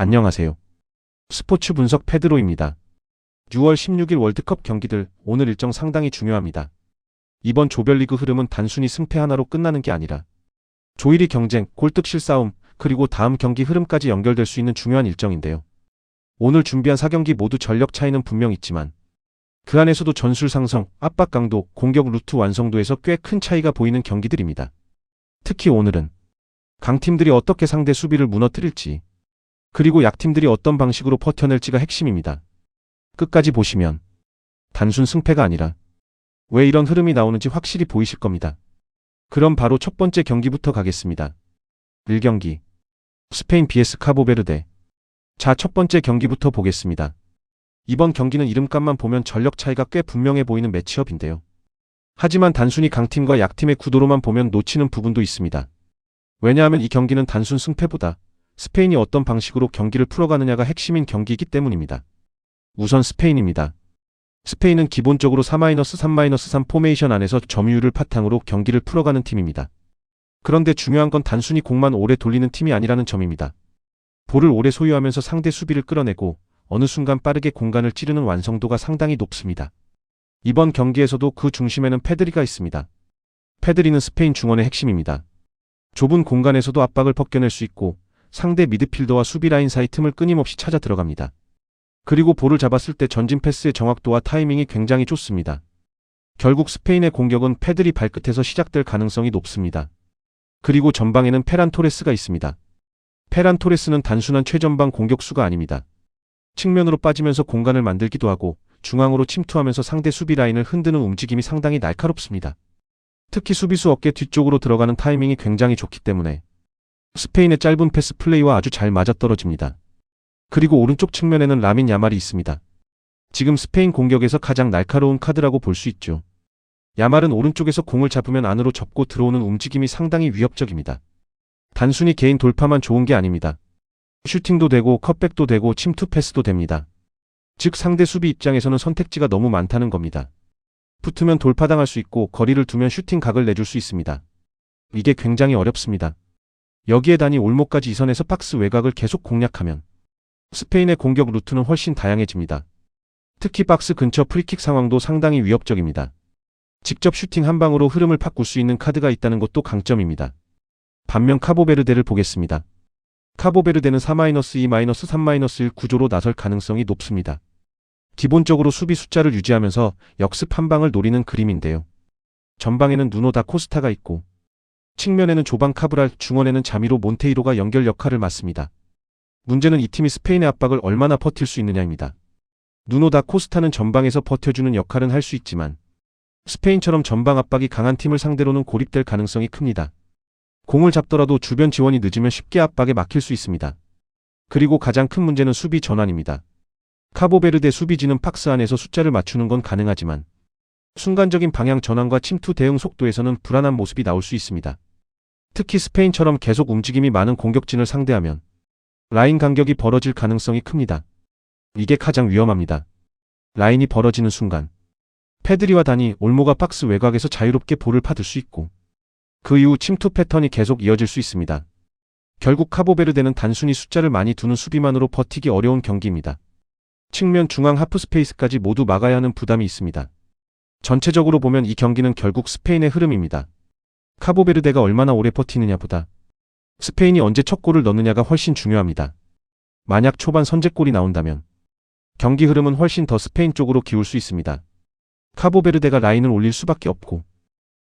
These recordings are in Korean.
안녕하세요. 스포츠 분석 페드로입니다. 6월 16일 월드컵 경기들, 오늘 일정 상당히 중요합니다. 이번 조별리그 흐름은 단순히 승패 하나로 끝나는 게 아니라 조 1위 경쟁, 골득실 싸움, 그리고 다음 경기 흐름까지 연결될 수 있는 중요한 일정인데요. 오늘 준비한 4경기 모두 전력 차이는 분명 있지만 그 안에서도 전술 상성, 압박 강도, 공격 루트 완성도에서 꽤 큰 차이가 보이는 경기들입니다. 특히 오늘은 강팀들이 어떻게 상대 수비를 무너뜨릴지, 그리고 약팀들이 어떤 방식으로 버텨낼지가 핵심입니다. 끝까지 보시면 단순 승패가 아니라 왜 이런 흐름이 나오는지 확실히 보이실 겁니다. 그럼 바로 첫 번째 경기부터 가겠습니다. 1경기 스페인 vs 카보베르데. 자, 첫 번째 경기부터 보겠습니다. 이번 경기는 이름값만 보면 전력 차이가 꽤 분명해 보이는 매치업인데요. 하지만 단순히 강팀과 약팀의 구도로만 보면 놓치는 부분도 있습니다. 왜냐하면 이 경기는 단순 승패보다 스페인이 어떤 방식으로 경기를 풀어가느냐가 핵심인 경기이기 때문입니다. 우선 스페인입니다. 스페인은 기본적으로 4-3-3 포메이션 안에서 점유율을 바탕으로 경기를 풀어가는 팀입니다. 그런데 중요한 건 단순히 공만 오래 돌리는 팀이 아니라는 점입니다. 볼을 오래 소유하면서 상대 수비를 끌어내고 어느 순간 빠르게 공간을 찌르는 완성도가 상당히 높습니다. 이번 경기에서도 그 중심에는 페드리가 있습니다. 페드리는 스페인 중원의 핵심입니다. 좁은 공간에서도 압박을 벗겨낼 수 있고 상대 미드필더와 수비 라인 사이 틈을 끊임없이 찾아 들어갑니다. 그리고 볼을 잡았을 때 전진 패스의 정확도와 타이밍이 굉장히 좋습니다. 결국 스페인의 공격은 페드리 발끝에서 시작될 가능성이 높습니다. 그리고 전방에는 페란 토레스가 있습니다. 페란 토레스는 단순한 최전방 공격수가 아닙니다. 측면으로 빠지면서 공간을 만들기도 하고 중앙으로 침투하면서 상대 수비 라인을 흔드는 움직임이 상당히 날카롭습니다. 특히 수비수 어깨 뒤쪽으로 들어가는 타이밍이 굉장히 좋기 때문에 스페인의 짧은 패스 플레이와 아주 잘 맞아떨어집니다. 그리고 오른쪽 측면에는 라민 야말이 있습니다. 지금 스페인 공격에서 가장 날카로운 카드라고 볼 수 있죠. 야말은 오른쪽에서 공을 잡으면 안으로 접고 들어오는 움직임이 상당히 위협적입니다. 단순히 개인 돌파만 좋은 게 아닙니다. 슈팅도 되고 컷백도 되고 침투 패스도 됩니다. 즉 상대 수비 입장에서는 선택지가 너무 많다는 겁니다. 붙으면 돌파당할 수 있고 거리를 두면 슈팅 각을 내줄 수 있습니다. 이게 굉장히 어렵습니다. 여기에 다니 올목까지 이선에서 박스 외곽을 계속 공략하면 스페인의 공격 루트는 훨씬 다양해집니다. 특히 박스 근처 프리킥 상황도 상당히 위협적입니다. 직접 슈팅 한 방으로 흐름을 바꿀 수 있는 카드가 있다는 것도 강점입니다. 반면 카보베르데를 보겠습니다. 카보베르데는 4-2-3-1 구조로 나설 가능성이 높습니다. 기본적으로 수비 숫자를 유지하면서 역습 한 방을 노리는 그림인데요. 전방에는 누노 다 코스타가 있고 측면에는 조방 카브랄, 중원에는 자미로 몬테이로가 연결 역할을 맡습니다. 문제는 이 팀이 스페인의 압박을 얼마나 버틸 수 있느냐입니다. 누노 다 코스타는 전방에서 버텨주는 역할은 할 수 있지만 스페인처럼 전방 압박이 강한 팀을 상대로는 고립될 가능성이 큽니다. 공을 잡더라도 주변 지원이 늦으면 쉽게 압박에 막힐 수 있습니다. 그리고 가장 큰 문제는 수비 전환입니다. 카보베르데 수비진은 박스 안에서 숫자를 맞추는 건 가능하지만 순간적인 방향 전환과 침투 대응 속도에서는 불안한 모습이 나올 수 있습니다. 특히 스페인처럼 계속 움직임이 많은 공격진을 상대하면 라인 간격이 벌어질 가능성이 큽니다. 이게 가장 위험합니다. 라인이 벌어지는 순간 페드리와 다니 올모가 박스 외곽에서 자유롭게 볼을 받을 수 있고 그 이후 침투 패턴이 계속 이어질 수 있습니다. 결국 카보베르데는 단순히 숫자를 많이 두는 수비만으로 버티기 어려운 경기입니다. 측면 중앙 하프 스페이스까지 모두 막아야 하는 부담이 있습니다. 전체적으로 보면 이 경기는 결국 스페인의 흐름입니다. 카보베르데가 얼마나 오래 버티느냐보다 스페인이 언제 첫 골을 넣느냐가 훨씬 중요합니다. 만약 초반 선제골이 나온다면 경기 흐름은 훨씬 더 스페인 쪽으로 기울 수 있습니다. 카보베르데가 라인을 올릴 수밖에 없고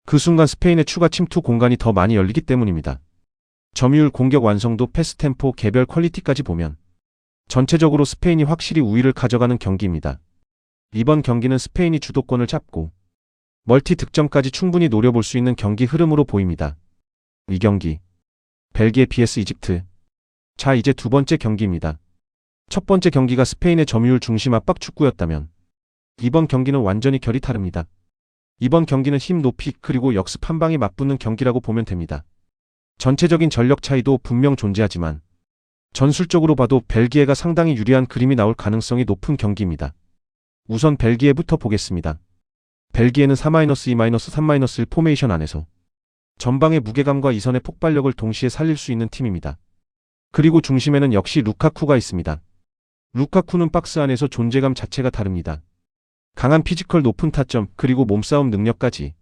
그 순간 스페인의 추가 침투 공간이 더 많이 열리기 때문입니다. 점유율, 공격 완성도, 패스 템포, 개별 퀄리티까지 보면 전체적으로 스페인이 확실히 우위를 가져가는 경기입니다. 이번 경기는 스페인이 주도권을 잡고 멀티 득점까지 충분히 노려볼 수 있는 경기 흐름으로 보입니다. 이 경기 벨기에 vs 이집트. 자, 이제 두 번째 경기입니다. 첫 번째 경기가 스페인의 점유율 중심 압박 축구였다면 이번 경기는 완전히 결이 다릅니다. 이번 경기는 힘 높이 그리고 역습 한 방에 맞붙는 경기라고 보면 됩니다. 전체적인 전력 차이도 분명 존재하지만 전술적으로 봐도 벨기에가 상당히 유리한 그림이 나올 가능성이 높은 경기입니다. 우선 벨기에부터 보겠습니다. 벨기에는 4-2-3-1 포메이션 안에서 전방의 무게감과 이선의 폭발력을 동시에 살릴 수 있는 팀입니다. 그리고 중심에는 역시 루카쿠가 있습니다. 루카쿠는 박스 안에서 존재감 자체가 다릅니다. 강한 피지컬, 높은 타점, 그리고 몸싸움 능력까지.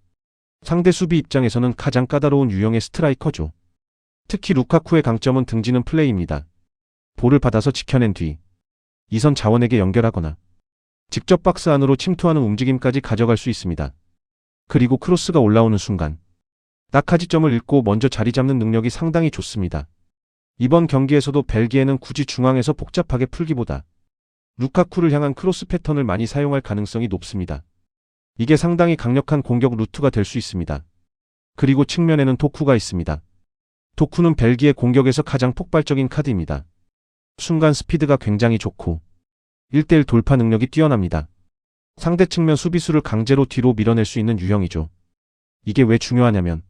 상대 수비 입장에서는 가장 까다로운 유형의 스트라이커죠. 특히 루카쿠의 강점은 등지는 플레이입니다. 볼을 받아서 지켜낸 뒤 이선 자원에게 연결하거나 직접 박스 안으로 침투하는 움직임까지 가져갈 수 있습니다. 그리고 크로스가 올라오는 순간 낙하지점을 읽고 먼저 자리 잡는 능력이 상당히 좋습니다. 이번 경기에서도 벨기에는 굳이 중앙에서 복잡하게 풀기보다 루카쿠를 향한 크로스 패턴을 많이 사용할 가능성이 높습니다. 이게 상당히 강력한 공격 루트가 될 수 있습니다. 그리고 측면에는 도쿠가 있습니다. 도쿠는 벨기에 공격에서 가장 폭발적인 카드입니다. 순간 스피드가 굉장히 좋고 1대1 돌파 능력이 뛰어납니다. 상대 측면 수비수를 강제로 뒤로 밀어낼 수 있는 유형이죠. 이게 왜 중요하냐면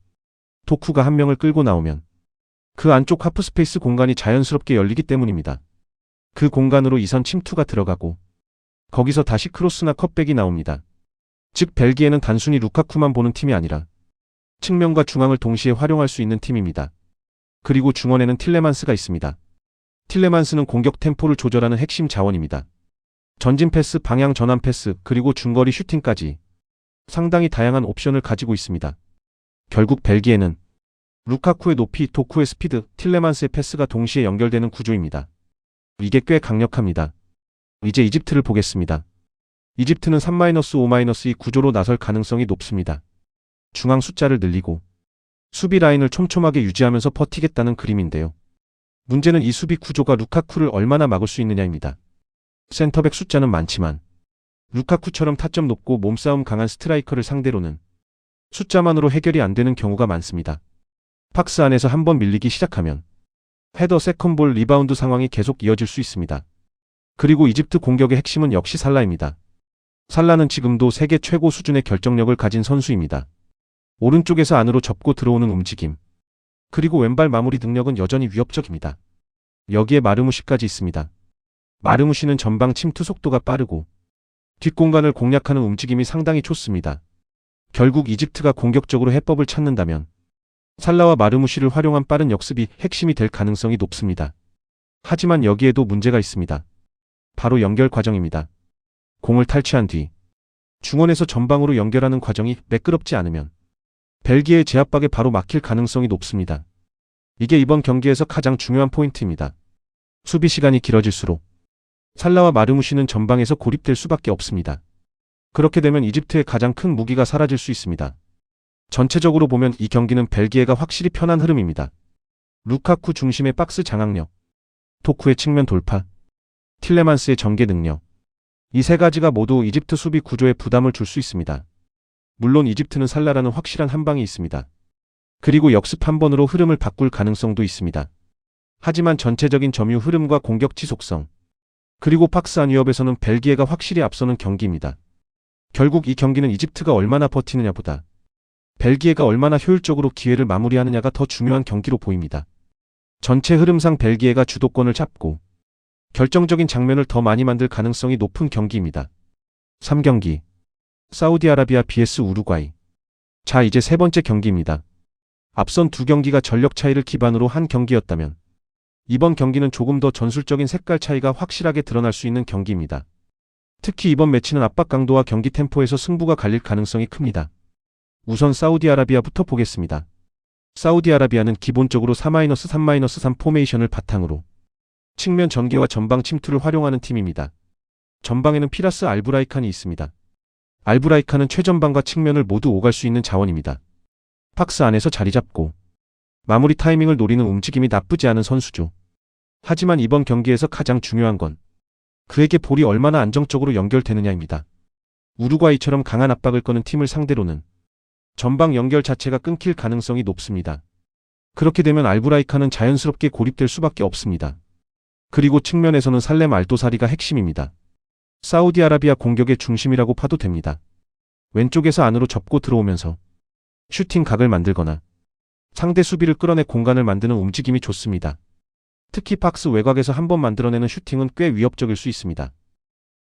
도쿠가 한 명을 끌고 나오면 그 안쪽 하프스페이스 공간이 자연스럽게 열리기 때문입니다. 그 공간으로 이선 침투가 들어가고 거기서 다시 크로스나 컷백이 나옵니다. 즉 벨기에는 단순히 루카쿠만 보는 팀이 아니라 측면과 중앙을 동시에 활용할 수 있는 팀입니다. 그리고 중원에는 틸레만스가 있습니다. 틸레만스는 공격 템포를 조절하는 핵심 자원입니다. 전진 패스, 방향 전환 패스, 그리고 중거리 슈팅까지 상당히 다양한 옵션을 가지고 있습니다. 결국 벨기에는 루카쿠의 높이, 도쿠의 스피드, 틸레만스의 패스가 동시에 연결되는 구조입니다. 이게 꽤 강력합니다. 이제 이집트를 보겠습니다. 이집트는 3-5-2 구조로 나설 가능성이 높습니다. 중앙 숫자를 늘리고 수비 라인을 촘촘하게 유지하면서 버티겠다는 그림인데요. 문제는 이 수비 구조가 루카쿠를 얼마나 막을 수 있느냐입니다. 센터백 숫자는 많지만 루카쿠처럼 타점 높고 몸싸움 강한 스트라이커를 상대로는 숫자만으로 해결이 안 되는 경우가 많습니다. 박스 안에서 한번 밀리기 시작하면 헤더, 세컨볼, 리바운드 상황이 계속 이어질 수 있습니다. 그리고 이집트 공격의 핵심은 역시 살라입니다. 살라는 지금도 세계 최고 수준의 결정력을 가진 선수입니다. 오른쪽에서 안으로 접고 들어오는 움직임, 그리고 왼발 마무리 능력은 여전히 위협적입니다. 여기에 마르무시까지 있습니다. 마르무시는 전방 침투 속도가 빠르고 뒷공간을 공략하는 움직임이 상당히 좋습니다. 결국 이집트가 공격적으로 해법을 찾는다면 살라와 마르무시를 활용한 빠른 역습이 핵심이 될 가능성이 높습니다. 하지만 여기에도 문제가 있습니다. 바로 연결 과정입니다. 공을 탈취한 뒤 중원에서 전방으로 연결하는 과정이 매끄럽지 않으면 벨기에의 제압박에 바로 막힐 가능성이 높습니다. 이게 이번 경기에서 가장 중요한 포인트입니다. 수비 시간이 길어질수록 살라와 마르무시는 전방에서 고립될 수밖에 없습니다. 그렇게 되면 이집트의 가장 큰 무기가 사라질 수 있습니다. 전체적으로 보면 이 경기는 벨기에가 확실히 편한 흐름입니다. 루카쿠 중심의 박스 장악력, 도쿠의 측면 돌파, 틸레만스의 전개 능력, 이 세 가지가 모두 이집트 수비 구조에 부담을 줄 수 있습니다. 물론 이집트는 살라라는 확실한 한 방이 있습니다. 그리고 역습 한 번으로 흐름을 바꿀 가능성도 있습니다. 하지만 전체적인 점유 흐름과 공격 지속성, 그리고 박스 안 위협에서는 벨기에가 확실히 앞서는 경기입니다. 결국 이 경기는 이집트가 얼마나 버티느냐보다 벨기에가 얼마나 효율적으로 기회를 마무리하느냐가 더 중요한 경기로 보입니다. 전체 흐름상 벨기에가 주도권을 잡고 결정적인 장면을 더 많이 만들 가능성이 높은 경기입니다. 3경기 사우디아라비아 vs 우루과이. 자, 이제 세 번째 경기입니다. 앞선 두 경기가 전력 차이를 기반으로 한 경기였다면 이번 경기는 조금 더 전술적인 색깔 차이가 확실하게 드러날 수 있는 경기입니다. 특히 이번 매치는 압박 강도와 경기 템포에서 승부가 갈릴 가능성이 큽니다. 우선 사우디아라비아부터 보겠습니다. 사우디아라비아는 기본적으로 4-3-3 포메이션을 바탕으로 측면 전개와 전방 침투를 활용하는 팀입니다. 전방에는 피라스 알브라이칸이 있습니다. 알브라이칸은 최전방과 측면을 모두 오갈 수 있는 자원입니다. 박스 안에서 자리 잡고 마무리 타이밍을 노리는 움직임이 나쁘지 않은 선수죠. 하지만 이번 경기에서 가장 중요한 건 그에게 볼이 얼마나 안정적으로 연결되느냐입니다. 우루과이처럼 강한 압박을 거는 팀을 상대로는 전방 연결 자체가 끊길 가능성이 높습니다. 그렇게 되면 알브라이칸은 자연스럽게 고립될 수밖에 없습니다. 그리고 측면에서는 살렘 알도사리가 핵심입니다. 사우디아라비아 공격의 중심이라고 봐도 됩니다. 왼쪽에서 안으로 접고 들어오면서 슈팅 각을 만들거나 상대 수비를 끌어내 공간을 만드는 움직임이 좋습니다. 특히 박스 외곽에서 한번 만들어내는 슈팅은 꽤 위협적일 수 있습니다.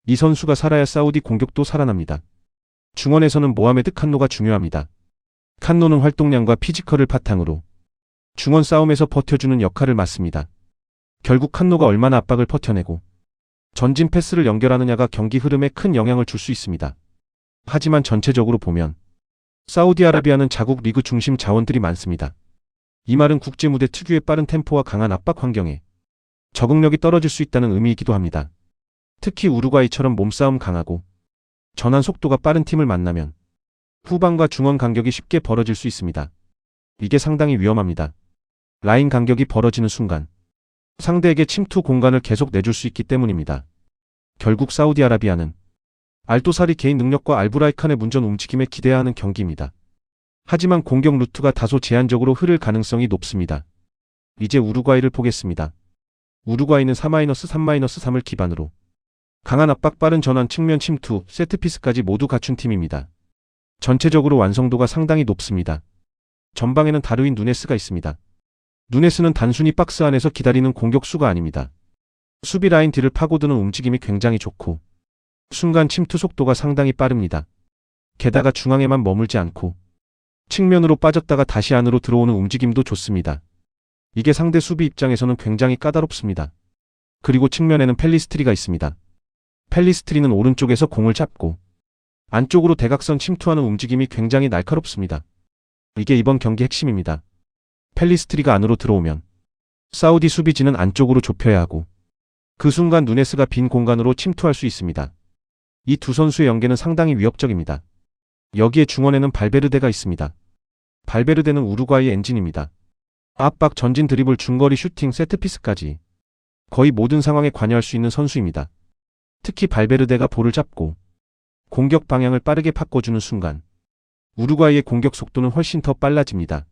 이 선수가 살아야 사우디 공격도 살아납니다. 중원에서는 모하메드 칸노가 중요합니다. 칸노는 활동량과 피지컬을 바탕으로 중원 싸움에서 버텨주는 역할을 맡습니다. 결국 칸노가 얼마나 압박을 버텨내고 전진 패스를 연결하느냐가 경기 흐름에 큰 영향을 줄 수 있습니다. 하지만 전체적으로 보면 사우디아라비아는 자국 리그 중심 자원들이 많습니다. 이 말은 국제 무대 특유의 빠른 템포와 강한 압박 환경에 적응력이 떨어질 수 있다는 의미이기도 합니다. 특히 우루과이처럼 몸싸움 강하고 전환 속도가 빠른 팀을 만나면 후방과 중원 간격이 쉽게 벌어질 수 있습니다. 이게 상당히 위험합니다. 라인 간격이 벌어지는 순간 상대에게 침투 공간을 계속 내줄 수 있기 때문입니다. 결국 사우디아라비아는 알도사리 개인 능력과 알브라이칸의 문전 움직임에 기대해야 하는 경기입니다. 하지만 공격 루트가 다소 제한적으로 흐를 가능성이 높습니다. 이제 우루과이를 보겠습니다. 우루과이는 4-3-3을 기반으로 강한 압박, 빠른 전환, 측면 침투, 세트피스까지 모두 갖춘 팀입니다. 전체적으로 완성도가 상당히 높습니다. 전방에는 다르윈 누네스가 있습니다. 누네스는 단순히 박스 안에서 기다리는 공격수가 아닙니다. 수비 라인 뒤를 파고드는 움직임이 굉장히 좋고 순간 침투 속도가 상당히 빠릅니다. 게다가 중앙에만 머물지 않고 측면으로 빠졌다가 다시 안으로 들어오는 움직임도 좋습니다. 이게 상대 수비 입장에서는 굉장히 까다롭습니다. 그리고 측면에는 펠리스트리가 있습니다. 펠리스트리는 오른쪽에서 공을 잡고 안쪽으로 대각선 침투하는 움직임이 굉장히 날카롭습니다. 이게 이번 경기 핵심입니다. 펠리스트리가 안으로 들어오면 사우디 수비진은 안쪽으로 좁혀야 하고 그 순간 누네스가 빈 공간으로 침투할 수 있습니다. 이 두 선수의 연계는 상당히 위협적입니다. 여기에 중원에는 발베르데가 있습니다. 발베르데는 우루과이의 엔진입니다. 압박, 전진, 드리블, 중거리, 슈팅, 세트피스까지 거의 모든 상황에 관여할 수 있는 선수입니다. 특히 발베르데가 볼을 잡고 공격 방향을 빠르게 바꿔주는 순간 우루과이의 공격 속도는 훨씬 더 빨라집니다.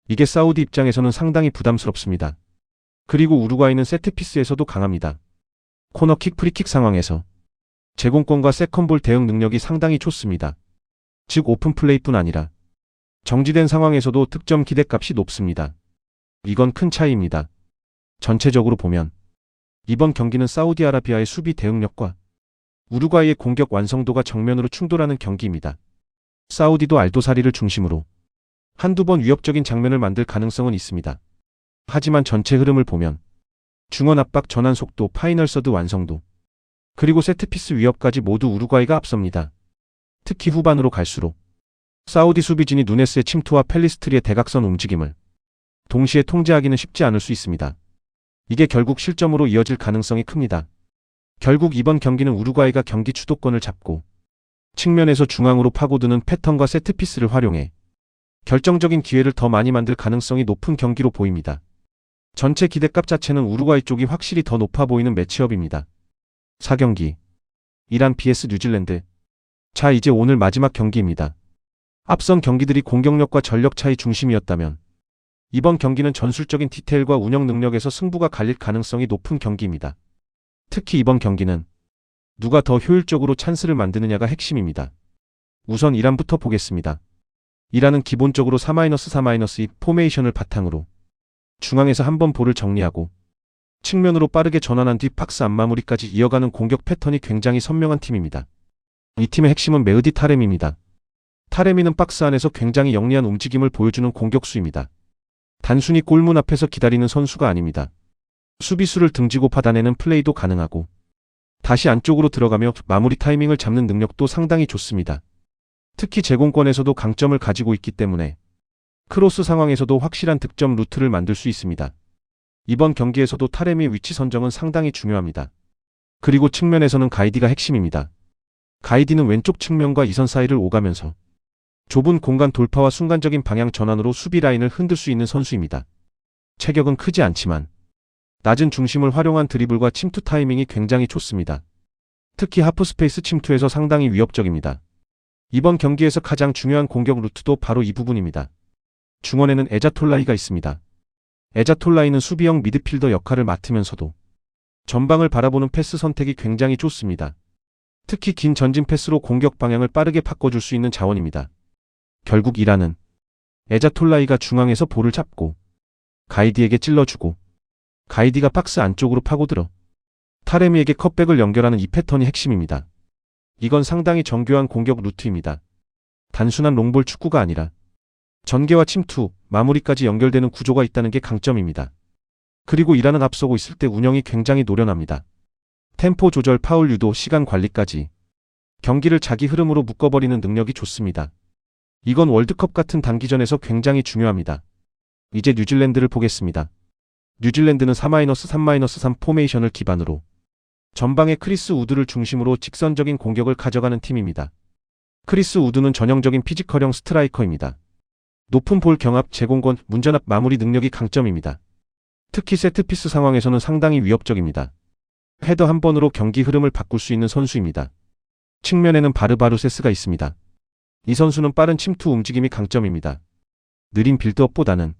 이게 사우디 입장에서는 상당히 부담스럽습니다. 그리고 우루과이는 세트피스에서도 강합니다. 코너킥, 프리킥 상황에서 제공권과 세컨볼 대응 능력이 상당히 좋습니다. 즉 오픈플레이뿐 아니라 정지된 상황에서도 득점 기대값이 높습니다. 이건 큰 차이입니다. 전체적으로 보면 이번 경기는 사우디아라비아의 수비 대응력과 우루과이의 공격 완성도가 정면으로 충돌하는 경기입니다. 사우디도 알도사리를 중심으로 한두 번 위협적인 장면을 만들 가능성은 있습니다. 하지만 전체 흐름을 보면 중원 압박, 전환 속도, 파이널 서드 완성도, 그리고 세트피스 위협까지 모두 우루과이가 앞섭니다. 특히 후반으로 갈수록 사우디 수비진이 누네스의 침투와 펠리스트리의 대각선 움직임을 동시에 통제하기는 쉽지 않을 수 있습니다. 이게 결국 실점으로 이어질 가능성이 큽니다. 결국 이번 경기는 우루과이가 경기 주도권을 잡고 측면에서 중앙으로 파고드는 패턴과 세트피스를 활용해 결정적인 기회를 더 많이 만들 가능성이 높은 경기로 보입니다. 전체 기대값 자체는 우루과이 쪽이 확실히 더 높아 보이는 매치업입니다. 4경기 이란 vs 뉴질랜드. 자, 이제 오늘 마지막 경기입니다. 앞선 경기들이 공격력과 전력 차이 중심이었다면 이번 경기는 전술적인 디테일과 운영 능력에서 승부가 갈릴 가능성이 높은 경기입니다. 특히 이번 경기는 누가 더 효율적으로 찬스를 만드느냐가 핵심입니다. 우선 이란부터 보겠습니다. 이란은 기본적으로 4-3-2 포메이션을 바탕으로 중앙에서 한번 볼을 정리하고 측면으로 빠르게 전환한 뒤 박스 앞마무리까지 이어가는 공격 패턴이 굉장히 선명한 팀입니다. 이 팀의 핵심은 메흐디 타레미입니다. 타레미는 박스 안에서 굉장히 영리한 움직임을 보여주는 공격수입니다. 단순히 골문 앞에서 기다리는 선수가 아닙니다. 수비수를 등지고 받아내는 플레이도 가능하고 다시 안쪽으로 들어가며 마무리 타이밍을 잡는 능력도 상당히 좋습니다. 특히 제공권에서도 강점을 가지고 있기 때문에 크로스 상황에서도 확실한 득점 루트를 만들 수 있습니다. 이번 경기에서도 타레미의 위치 선정은 상당히 중요합니다. 그리고 측면에서는 가이디가 핵심입니다. 가이디는 왼쪽 측면과 이선 사이를 오가면서 좁은 공간 돌파와 순간적인 방향 전환으로 수비 라인을 흔들 수 있는 선수입니다. 체격은 크지 않지만 낮은 중심을 활용한 드리블과 침투 타이밍이 굉장히 좋습니다. 특히 하프스페이스 침투에서 상당히 위협적입니다. 이번 경기에서 가장 중요한 공격 루트도 바로 이 부분입니다. 중원에는 에자톨라이가 있습니다. 에자톨라이는 수비형 미드필더 역할을 맡으면서도 전방을 바라보는 패스 선택이 굉장히 좋습니다. 특히 긴 전진 패스로 공격 방향을 빠르게 바꿔줄 수 있는 자원입니다. 결국 이란은 에자톨라이가 중앙에서 볼을 잡고 가이디에게 찔러주고 가이디가 박스 안쪽으로 파고들어 타레미에게 컷백을 연결하는 이 패턴이 핵심입니다. 이건 상당히 정교한 공격 루트입니다. 단순한 롱볼 축구가 아니라 전개와 침투, 마무리까지 연결되는 구조가 있다는 게 강점입니다. 그리고 이란은 앞서고 있을 때 운영이 굉장히 노련합니다. 템포 조절, 파울 유도, 시간 관리까지 경기를 자기 흐름으로 묶어버리는 능력이 좋습니다. 이건 월드컵 같은 단기전에서 굉장히 중요합니다. 이제 뉴질랜드를 보겠습니다. 뉴질랜드는 4-3-3 포메이션을 기반으로 전방에 크리스 우드를 중심으로 직선적인 공격을 가져가는 팀입니다. 크리스 우드는 전형적인 피지컬형 스트라이커입니다. 높은 볼 경합, 제공권, 문전압 마무리 능력이 강점입니다. 특히 세트피스 상황에서는 상당히 위협적입니다. 헤더 한 번으로 경기 흐름을 바꿀 수 있는 선수입니다. 측면에는 바르바루세스가 있습니다. 이 선수는 빠른 침투 움직임이 강점입니다. 느린 빌드업보다는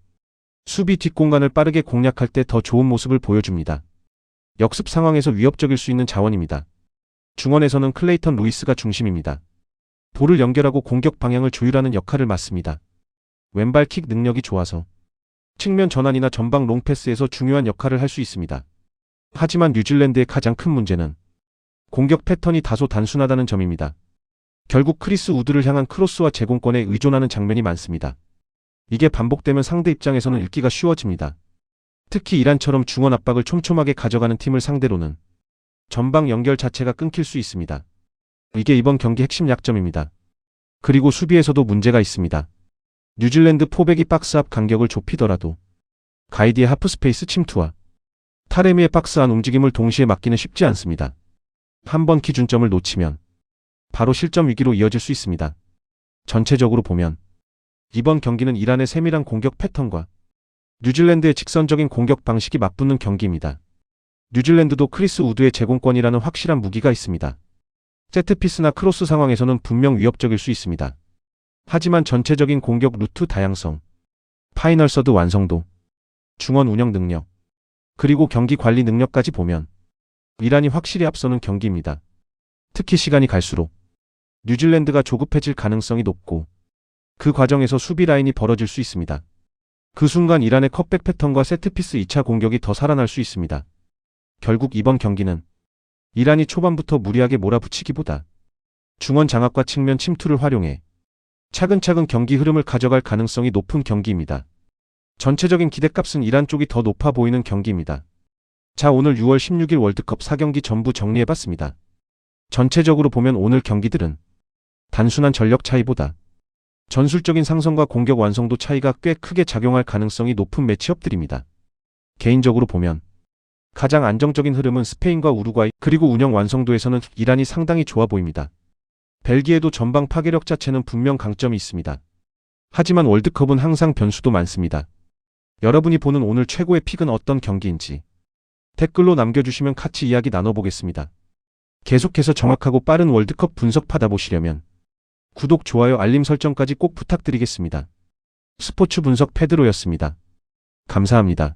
수비 뒷공간을 빠르게 공략할 때 더 좋은 모습을 보여줍니다. 역습 상황에서 위협적일 수 있는 자원입니다. 중원에서는 클레이턴 루이스가 중심입니다. 볼을 연결하고 공격 방향을 조율하는 역할을 맡습니다. 왼발킥 능력이 좋아서 측면 전환이나 전방 롱패스에서 중요한 역할을 할 수 있습니다. 하지만 뉴질랜드의 가장 큰 문제는 공격 패턴이 다소 단순하다는 점입니다. 결국 크리스 우드를 향한 크로스와 제공권에 의존하는 장면이 많습니다. 이게 반복되면 상대 입장에서는 읽기가 쉬워집니다. 특히 이란처럼 중원 압박을 촘촘하게 가져가는 팀을 상대로는 전방 연결 자체가 끊길 수 있습니다. 이게 이번 경기 핵심 약점입니다. 그리고 수비에서도 문제가 있습니다. 뉴질랜드 포백이 박스 앞 간격을 좁히더라도 가이디의 하프스페이스 침투와 타레미의 박스 안 움직임을 동시에 막기는 쉽지 않습니다. 한번 기준점을 놓치면 바로 실점 위기로 이어질 수 있습니다. 전체적으로 보면 이번 경기는 이란의 세밀한 공격 패턴과 뉴질랜드의 직선적인 공격 방식이 맞붙는 경기입니다. 뉴질랜드도 크리스 우드의 제공권이라는 확실한 무기가 있습니다. 세트피스나 크로스 상황에서는 분명 위협적일 수 있습니다. 하지만 전체적인 공격 루트 다양성, 파이널 서드 완성도, 중원 운영 능력, 그리고 경기 관리 능력까지 보면 이란이 확실히 앞서는 경기입니다. 특히 시간이 갈수록 뉴질랜드가 조급해질 가능성이 높고 그 과정에서 수비 라인이 벌어질 수 있습니다. 그 순간 이란의 컵백 패턴과 세트피스 2차 공격이 더 살아날 수 있습니다. 결국 이번 경기는 이란이 초반부터 무리하게 몰아붙이기보다 중원 장악과 측면 침투를 활용해 차근차근 경기 흐름을 가져갈 가능성이 높은 경기입니다. 전체적인 기대값은 이란 쪽이 더 높아 보이는 경기입니다. 자, 오늘 6월 16일 월드컵 4경기 전부 정리해봤습니다. 전체적으로 보면 오늘 경기들은 단순한 전력 차이보다 전술적인 상성과 공격 완성도 차이가 꽤 크게 작용할 가능성이 높은 매치업들입니다. 개인적으로 보면 가장 안정적인 흐름은 스페인과 우루과이, 그리고 운영 완성도에서는 이란이 상당히 좋아 보입니다. 벨기에도 전방 파괴력 자체는 분명 강점이 있습니다. 하지만 월드컵은 항상 변수도 많습니다. 여러분이 보는 오늘 최고의 픽은 어떤 경기인지 댓글로 남겨주시면 같이 이야기 나눠보겠습니다. 계속해서 정확하고 빠른 월드컵 분석 받아보시려면 구독, 좋아요, 알림 설정까지 꼭 부탁드리겠습니다. 스포츠 분석 페드로였습니다. 감사합니다.